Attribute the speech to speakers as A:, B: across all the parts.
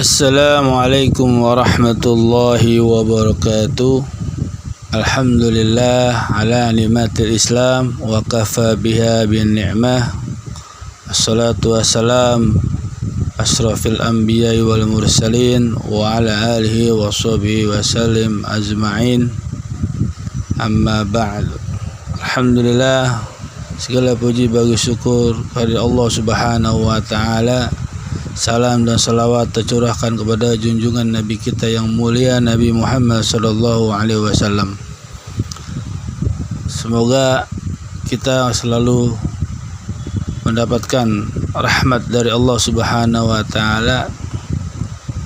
A: Assalamualaikum warahmatullahi wabarakatuh. Alhamdulillah ala ni'matil Islam wa kafa biha bin ni'mah. Assalatu wassalam asrafil anbiya'i wal mursalin wa ala alihi wa sahbihi wa sallim ajma'in. Amma ba'd. Alhamdulillah, segala puji bagi syukur kepada Allah Subhanahu wa taala. Salam dan salawat tercurahkan kepada junjungan Nabi kita yang mulia, Nabi Muhammad sallallahu alaihi wasallam. Semoga kita selalu mendapatkan rahmat dari Allah Subhanahu wa taala,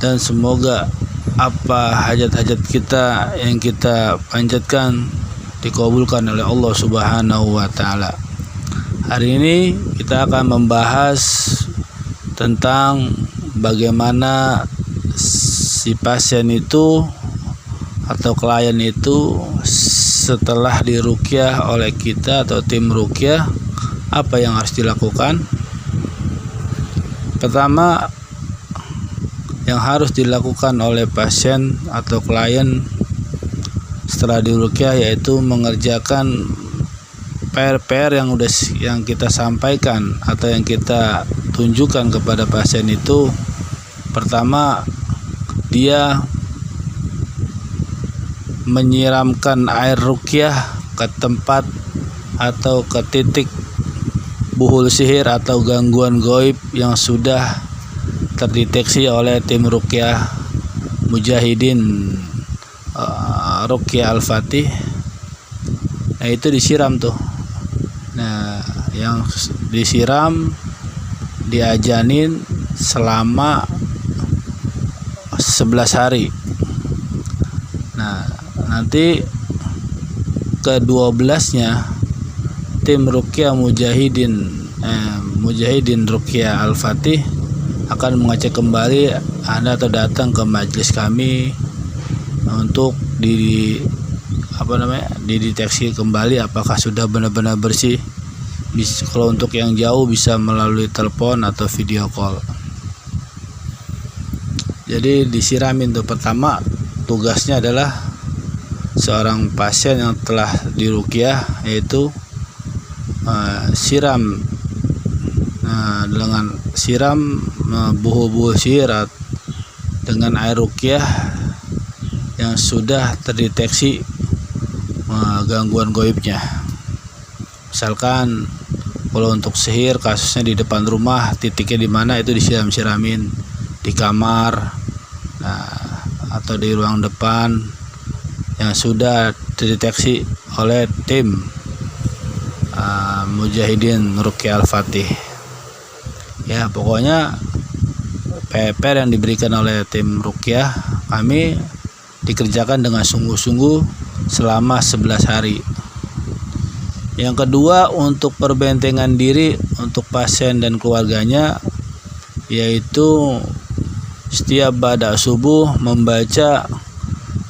A: dan semoga apa hajat-hajat kita yang kita panjatkan dikabulkan oleh Allah Subhanahu wa taala. Hari ini kita akan membahas tentang bagaimana si pasien itu atau klien itu setelah diruqyah oleh kita atau tim ruqyah, apa yang harus dilakukan. Pertama, yang harus dilakukan oleh pasien atau klien setelah diruqyah yaitu mengerjakan PR yang kita sampaikan atau yang kita tunjukkan kepada pasien itu. Pertama, dia menyiramkan air ruqyah ke tempat atau ke titik buhul sihir atau gangguan gaib yang sudah terdeteksi oleh tim ruqyah Mujahidin Ruqyah Al-Fatih. Nah, itu disiram tuh. Nah, yang disiram diajanin selama 11 hari. Nah, nanti ke-12-nya tim Ruqyah Mujahidin Ruqyah Al-Fatih akan mengecek kembali Anda atau datang ke majelis kami untuk dideteksi kembali apakah sudah benar-benar bersih. Kalau untuk yang jauh bisa melalui telepon atau video call. Jadi disiramin tuh. Pertama, tugasnya adalah seorang pasien yang telah diruqyah yaitu siram dengan siram buhul-buhul sihir dengan air ruqyah yang sudah terdeteksi gangguan gaibnya. Misalkan kalau untuk sihir kasusnya di depan rumah, titiknya di mana itu disiram-siramin di kamar, atau di ruang depan yang sudah terdeteksi oleh tim Mujahidin Ruqyah Al-Fatih. Ya, pokoknya PR yang diberikan oleh tim ruqyah kami dikerjakan dengan sungguh-sungguh selama 11 hari. Yang kedua, untuk perbentengan diri untuk pasien dan keluarganya, yaitu setiap ba'da subuh membaca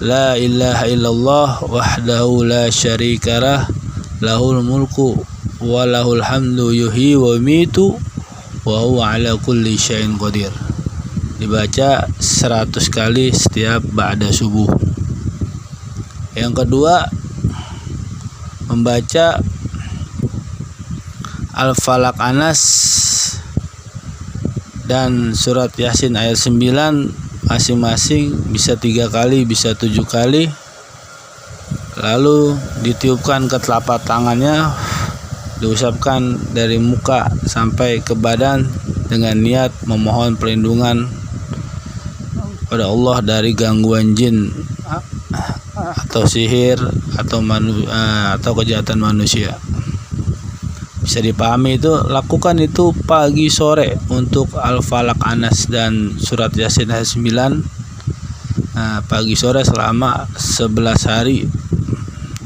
A: La ilaha illallah wahdahu la syarikalah lahul mulku wa lahul hamdu yuhyi wa yumitu wa huwa ala kulli syai'in qadir. Dibaca 100 kali setiap ba'da subuh. Yang kedua, membaca Al-Falaq Anas dan surat Yasin ayat 9 masing-masing, bisa 3 kali, bisa 7 kali. Lalu ditiupkan ke telapak tangannya, diusapkan dari muka sampai ke badan dengan niat memohon perlindungan pada Allah dari gangguan jin atau sihir atau kejahatan manusia. Bisa dipahami itu, lakukan itu pagi sore untuk Al-Falaq Anas dan surat Yasin ayat 9. Pagi sore selama 11 hari.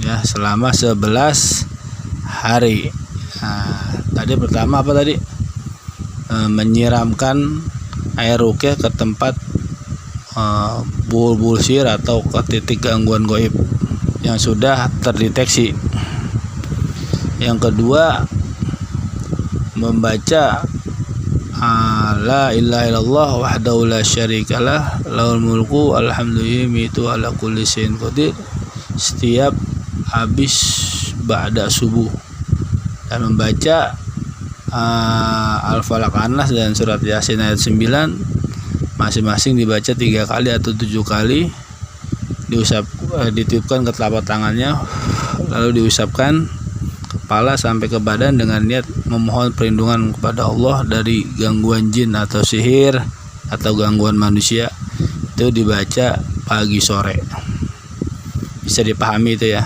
A: Ya, selama 11 hari. Tadi pertama apa tadi? Menyiramkan air ruqyah ke tempat buhul-buhul sihir atau ke titik gangguan gaib yang sudah terdeteksi. Yang kedua, membaca La ilaha illallah wahdahu la syarikalah lahul mulku alhamdulillah ala kulli syai'in qadir setiap habis ba'da subuh, dan membaca Al-Falaq, An-Nas dan surat Yasin ayat 9 masing-masing dibaca 3 kali atau 7 kali, ditiupkan ke telapak tangannya, lalu diusapkan kepala sampai ke badan dengan niat memohon perlindungan kepada Allah dari gangguan jin atau sihir atau gangguan manusia. Itu dibaca pagi sore. Bisa dipahami itu ya.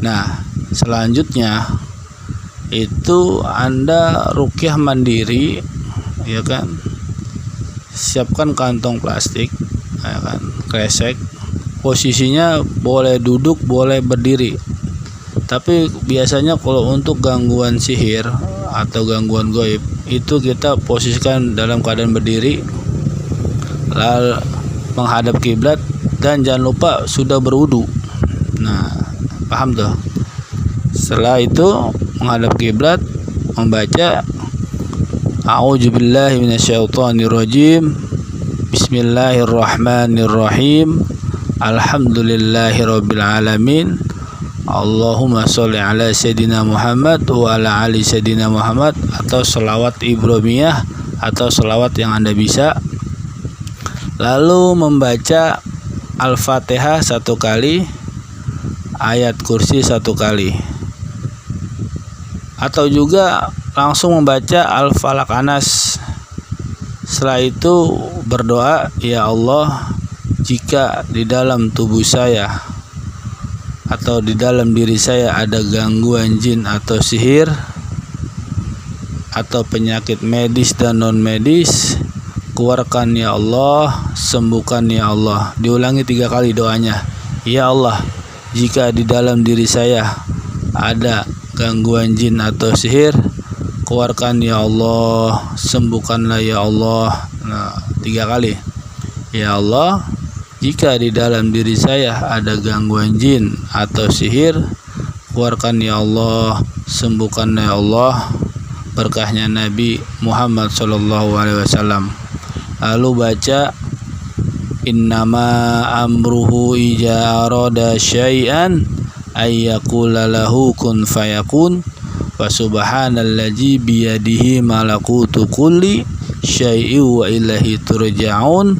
A: Nah, selanjutnya itu Anda ruqyah mandiri, ya kan? Siapkan kantong plastik, ya kan? Kresek. Posisinya boleh duduk, boleh berdiri. Tapi biasanya kalau untuk gangguan sihir atau gangguan gaib itu kita posisikan dalam keadaan berdiri, lalu menghadap kiblat, dan jangan lupa sudah berwudu. Nah, paham tuh? Setelah itu menghadap kiblat, membaca A'udzubillahi minasyaitonirrajim. Bismillahirrahmanirrahim. Alhamdulillahirabbil alamin. Allahumma sholli ala sayyidina Muhammad wa ala ali sayyidina Muhammad, atau selawat Ibrahimiyah atau selawat yang Anda bisa. Lalu membaca Al-Fatihah 1 kali, ayat kursi 1 kali, atau juga langsung membaca Al-Falaq, An-Nas. Setelah itu berdoa, ya Allah, jika di dalam tubuh saya atau di dalam diri saya ada gangguan jin atau sihir atau penyakit medis dan non medis, keluarkan ya Allah, sembuhkan ya Allah. Diulangi 3 kali doanya. Ya Allah, jika di dalam diri saya ada gangguan jin atau sihir, keluarkan ya Allah, sembuhkanlah ya Allah. Nah, 3 kali. Ya Allah, jika di dalam diri saya ada gangguan jin atau sihir, keluarkan ya Allah, sembuhkan ya Allah. Berkahnya Nabi Muhammad SAW. Lalu baca innama amruhu ija arada syai'an ayyakula lahu kun fayakun wa subhanallazi biyadihi malakutu kulli syai'in wa ilaihi turja'un.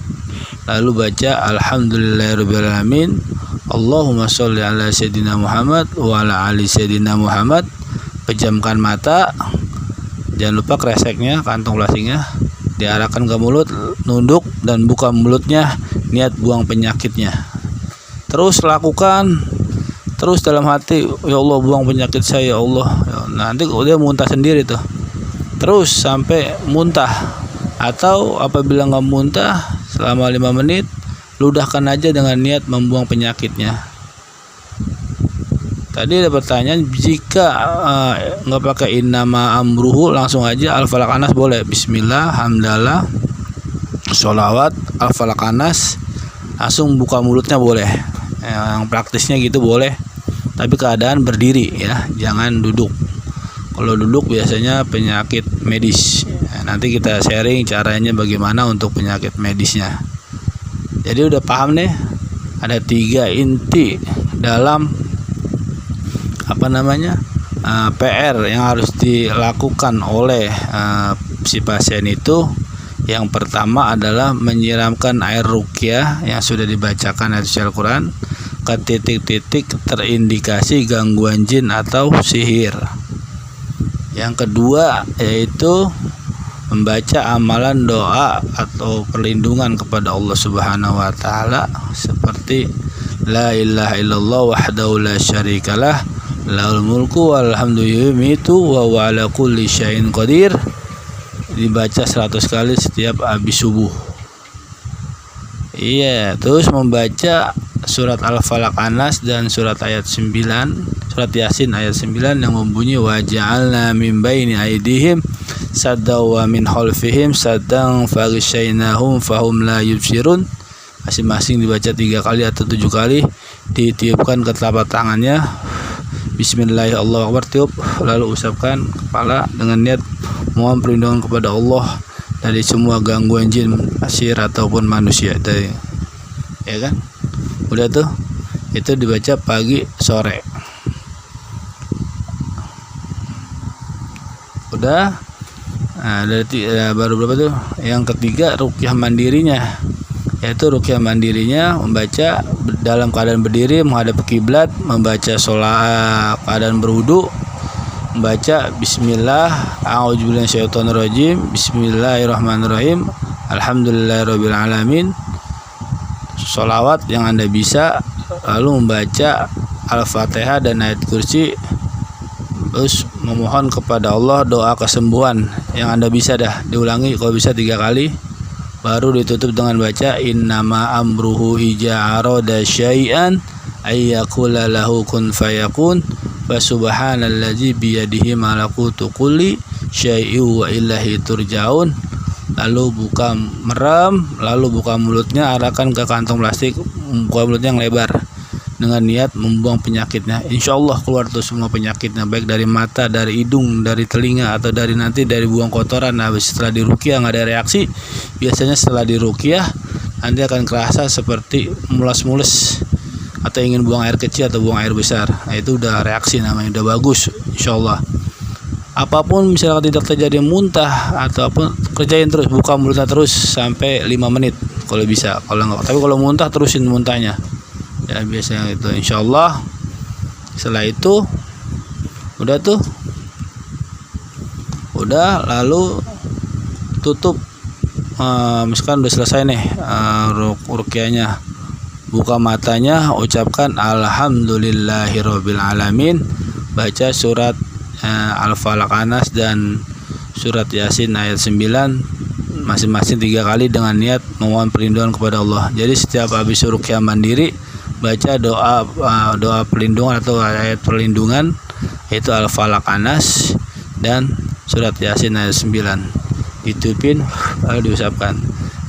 A: Lalu baca alhamdulillahirabbil alamin. Allahumma sholli ala sayyidina Muhammad wa ala ali sayyidina Muhammad. Pejamkan mata. Jangan lupa kreseknya, kantong plastiknya diarahkan ke mulut, nunduk dan buka mulutnya, niat buang penyakitnya. Terus lakukan, terus dalam hati, ya Allah, buang penyakit saya ya Allah. Nanti dia muntah sendiri tuh. Terus sampai muntah. Atau apabila nggak muntah selama 5 menit, ludahkan aja dengan niat membuang penyakitnya. Tadi ada pertanyaan, jika nggak pakai innama amruhu, langsung aja Al-Falaq, An-Nas boleh. Bismillah, hamdalah, sholawat, Al-Falaq, An-Nas, langsung buka mulutnya boleh. Yang praktisnya gitu boleh, tapi keadaan berdiri ya, jangan duduk. Kalau duduk biasanya penyakit medis. Nanti kita sharing caranya bagaimana untuk penyakit medisnya. Jadi udah paham nih, ada 3 inti dalam PR yang harus dilakukan oleh si pasien itu. Yang pertama adalah menyiramkan air ruqyah yang sudah dibacakan ayat Al-Quran ke titik-titik terindikasi gangguan jin atau sihir. Yang kedua yaitu membaca amalan doa atau perlindungan kepada Allah Subhanahu wa taala, seperti la ilaha illallah wahdahu la syarikalah lahul mulku walhamdulillah wa huwa ala kulli syai'in qadir, dibaca 100 kali setiap habis subuh. Iya, terus membaca surat Al-Falaq, An-Nas dan surat Yasin ayat 9 yang membunyi wa ja'alna min baini aydihim sadda wa min khalfihim saddan faghshaynahum fahum la yubsirun. Masing-masing dibaca 3 kali atau 7 kali, ditiupkan ke telapak tangannya. Bismillahirrahmanirrahim, tiup, lalu usapkan kepala dengan niat mohon perlindungan kepada Allah dari semua gangguan jin, sihir ataupun manusia. Dari, ya kan? Udah tuh, itu dibaca pagi sore. Udah. Nah, baru berapa tuh? Yang ketiga ruqyah mandirinya, yaitu ruqyah mandirinya membaca dalam keadaan berdiri menghadap kiblat, membaca sholat keadaan berwudu, membaca bismillah, a'udzubillahi minasyaitonirrajim, bismillahirrahmanirrahim, alhamdulillahirabbil alamin, sholawat yang Anda bisa, lalu membaca Al-Fatihah dan ayat kursi, terus memohon kepada Allah doa kesembuhan yang Anda bisa dah, diulangi kalau bisa 3 kali, baru ditutup dengan baca innama amruhu ija arada syai'an ayyakula lahu kun fayakun fa subhanallazi biyadihi malakutu kulli syai'in wa ilahi turja'un. Lalu buka merem, lalu buka mulutnya, arahkan ke kantong plastik, buka mulutnya yang lebar dengan niat membuang penyakitnya. Insya Allah keluar tuh semua penyakitnya, baik dari mata, dari hidung, dari telinga, atau dari buang kotoran. Nah, setelah diruqyah nggak ada reaksi, biasanya setelah diruqyah nanti akan kerasa seperti mulas-mules atau ingin buang air kecil atau buang air besar. Nah, itu udah reaksi namanya, udah bagus. Insya Allah apapun misalkan tidak terjadi muntah ataupun, kerjain terus, buka mulutnya terus sampai 5 menit kalau bisa. Kalau nggak, tapi kalau muntah terusin muntahnya ya, biasanya itu. Insya Allah setelah itu udah tuh, udah, lalu tutup. Misalkan udah selesai nih ruqyahnya, buka matanya, ucapkan alhamdulillahirabbil alamin, baca surat Al-Falaq, Anas dan surat Yasin ayat 9 masing-masing 3 kali dengan niat memohon perlindungan kepada Allah. Jadi setiap habis ruqyah mandiri baca doa perlindungan atau ayat perlindungan, yaitu Al-Falaq, Anas dan surat Yasin ayat 9, ditutupin lalu diusapkan.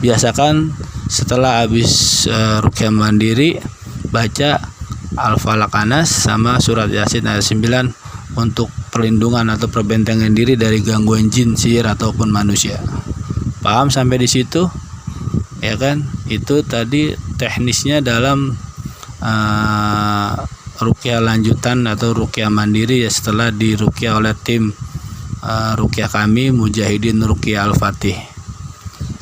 A: Biasakan setelah habis ruqyah mandiri baca Al-Falaq, Anas sama surat Yasin ayat 9 untuk perlindungan atau perbentengan diri dari gangguan jin, sihir ataupun manusia. Paham sampai di situ? Ya kan? Itu tadi teknisnya dalam ruqyah lanjutan atau ruqyah mandiri ya, setelah diruqyah oleh tim ruqyah kami Mujahidin Ruqyah Al-Fatih.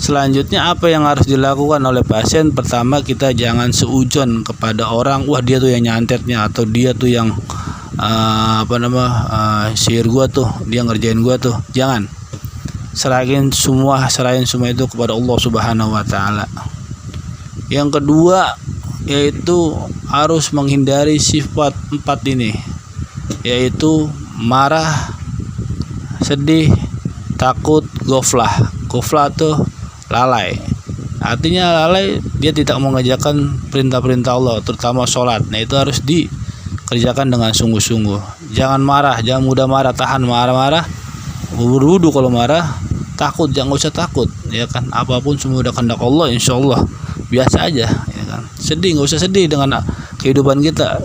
A: Selanjutnya apa yang harus dilakukan oleh pasien? Pertama, kita jangan seujon kepada orang, wah dia tuh yang nyantetnya, atau dia tuh yang sihir gua tuh, dia ngerjain gua tuh. Jangan. Serahin semua itu kepada Allah Subhanahu wa taala. Yang kedua yaitu harus menghindari sifat 4 ini, yaitu marah, sedih, takut, ghaflah. Ghaflah tuh lalai. Artinya lalai, dia tidak mengerjakan perintah-perintah Allah, terutama sholat. Nah, itu harus dikerjakan dengan sungguh-sungguh. Jangan marah, jangan mudah marah, tahan marah-marah. Berwudu kalau marah, takut jangan usah takut, ya kan? Apapun semua udah kehendak Allah, insya Allah biasa aja, ya kan? Sedih nggak usah sedih dengan kehidupan kita.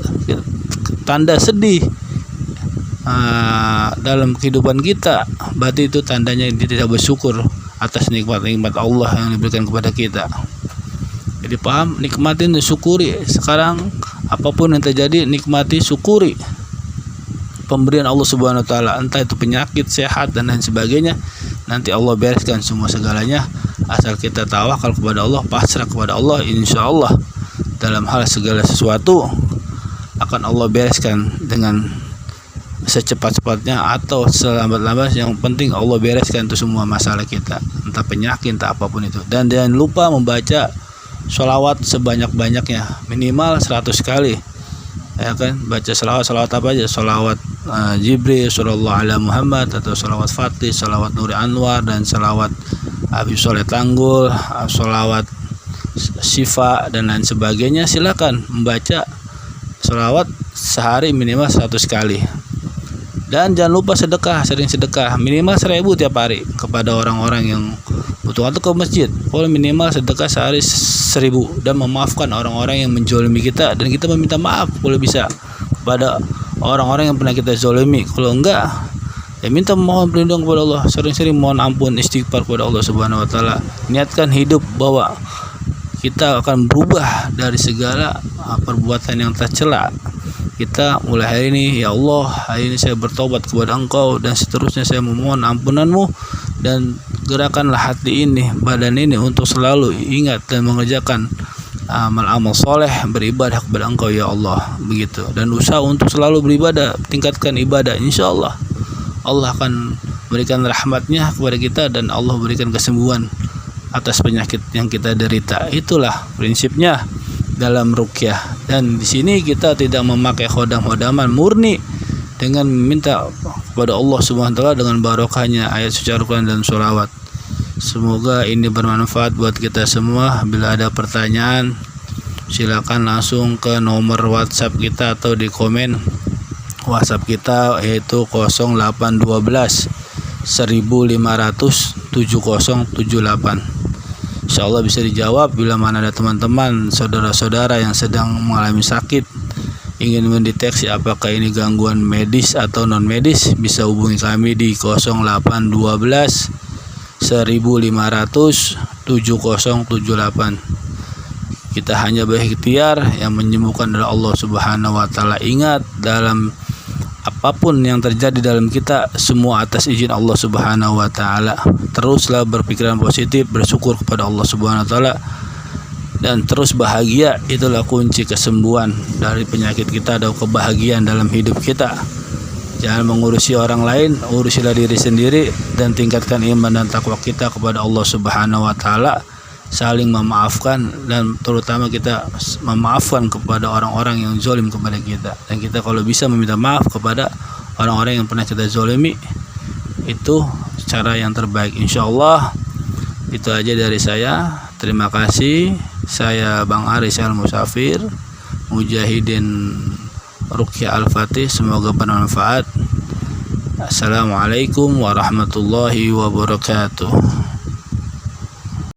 A: Tanda sedih dalam kehidupan kita, berarti itu tandanya dia tidak bersyukur atas nikmat-nikmat Allah yang diberikan kepada kita. Jadi paham, nikmatin dan syukuri. Sekarang apapun yang terjadi, nikmati, syukuri pemberian Allah Subhanahu wa taala, entah itu penyakit, sehat dan lain sebagainya. Nanti Allah bereskan semua segalanya, asal kita tawakal kepada Allah, pasrah kepada Allah. Insya Allah dalam hal segala sesuatu akan Allah bereskan dengan secepat-cepatnya atau selambat-lambatnya. Yang penting Allah bereskan itu semua masalah kita, entah penyakit, entah apapun itu. Dan jangan lupa membaca sholawat sebanyak-banyaknya, minimal 100 kali, ya kan? Baca sholawat apa aja, sholawat Jibril, sholawat ala Muhammad, atau sholawat Fatih, sholawat Nuri Anwar, dan sholawat Habib Soleh Tanggul, sholawat Syifa dan lain sebagainya. Silakan membaca sholawat sehari minimal 100 kali. Dan jangan lupa sedekah, sering sedekah, minimal 1000 tiap hari kepada orang-orang yang butuh, atau ke masjid. Kalau minimal sedekah sehari 1000, dan memaafkan orang-orang yang menzolimi kita, dan kita meminta maaf kalau bisa kepada orang-orang yang pernah kita zolimi. Kalau enggak, Ya minta mohon perlindungan kepada Allah, sering-sering mohon ampun, istighfar kepada Allah Subhanahu wa taala. Niatkan hidup bahwa kita akan berubah dari segala perbuatan yang tercela. Kita mulai hari ini, ya Allah, hari ini saya bertobat kepada Engkau dan seterusnya saya memohon ampunan-Mu, dan gerakanlah hati ini, badan ini untuk selalu ingat dan mengerjakan amal-amal soleh, beribadah kepada Engkau ya Allah, begitu. Dan usaha untuk selalu beribadah, tingkatkan ibadah, insya Allah Allah akan berikan rahmatnya kepada kita dan Allah berikan kesembuhan atas penyakit yang kita derita. Itulah prinsipnya dalam ruqyah. Dan di sini kita tidak memakai khodam-khodaman, murni dengan meminta kepada Allah Subhanahu wa taala dengan barokahnya ayat suci Al-Qur'an dan sholawat. Semoga ini bermanfaat buat kita semua. Bila ada pertanyaan, silakan langsung ke nomor WhatsApp kita atau di komen WhatsApp kita, yaitu 0812 1500 7078. Insyaallah bisa dijawab. Bila mana ada teman-teman, saudara-saudara yang sedang mengalami sakit, ingin mendeteksi apakah ini gangguan medis atau non medis, bisa hubungi kami di 0812 1500 7078. Kita hanya berikhtiar, yang menyembuhkan adalah Allah Subhanahu wa taala. Ingat, dalam apapun yang terjadi dalam kita, semua atas izin Allah Subhanahu wa taala. Teruslah berpikiran positif, bersyukur kepada Allah Subhanahu wa taala, dan terus bahagia. Itulah kunci kesembuhan dari penyakit kita dan kebahagiaan dalam hidup kita. Jangan mengurusi orang lain, urusilah diri sendiri, dan tingkatkan iman dan takwa kita kepada Allah Subhanahu wa taala. Saling memaafkan, dan terutama kita memaafkan kepada orang-orang yang zalim kepada kita. Dan kita kalau bisa meminta maaf kepada orang-orang yang pernah kita zalimi, itu cara yang terbaik. Insyaallah itu aja dari saya. Terima kasih. Saya Bang Aris Al-Musafir, Mujahidin Ruqyah Al-Fatih. Semoga bermanfaat. Assalamualaikum warahmatullahi wabarakatuh.